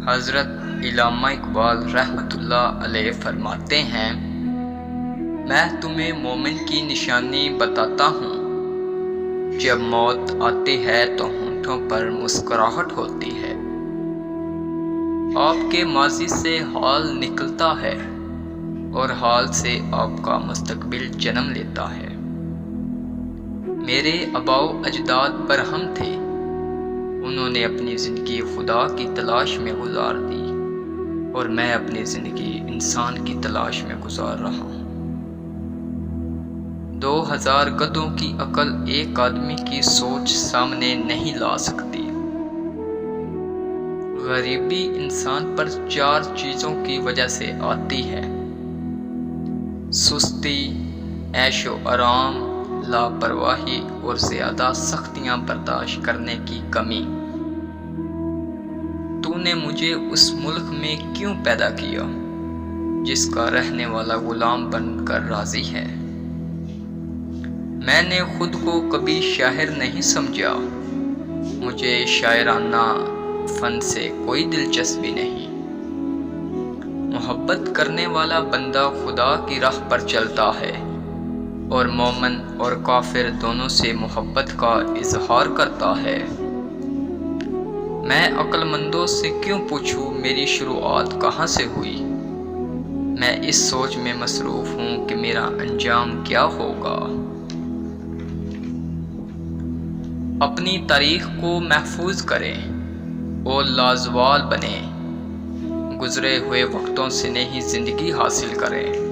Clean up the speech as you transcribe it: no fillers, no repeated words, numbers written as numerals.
حضرت علامہ اقبال رحمۃ اللہ علیہ فرماتے ہیں، میں تمہیں مومن کی نشانی بتاتا ہوں، جب موت آتی ہے تو ہونٹوں پر مسکراہٹ ہوتی ہے۔ آپ کے ماضی سے حال نکلتا ہے اور حال سے آپ کا مستقبل جنم لیتا ہے۔ میرے آباء و اجداد برہم تھے، انہوں نے اپنی زندگی خدا کی تلاش میں گزار دی اور میں اپنی زندگی انسان کی تلاش میں گزار رہا ہوں۔ 2000 گدھوں کی عقل ایک آدمی کی سوچ سامنے نہیں لا سکتی۔ غریبی انسان پر 4 چیزوں کی وجہ سے آتی ہے: سستی، عیش و آرام، لاپرواہی اور زیادہ سختیاں برداشت کرنے کی کمی۔ تو نے مجھے اس ملک میں کیوں پیدا کیا جس کا رہنے والا غلام بن کر راضی ہے؟ میں نے خود کو کبھی شاعر نہیں سمجھا، مجھے شاعرانہ فن سے کوئی دلچسپی نہیں۔ محبت کرنے والا بندہ خدا کی راہ پر چلتا ہے اور مومن اور کافر دونوں سے محبت کا اظہار کرتا ہے۔ میں عقل مندوں سے کیوں پوچھوں میری شروعات کہاں سے ہوئی؟ میں اس سوچ میں مصروف ہوں کہ میرا انجام کیا ہوگا۔ اپنی تاریخ کو محفوظ کریں اور لازوال بنیں، گزرے ہوئے وقتوں سے نئی زندگی حاصل کریں۔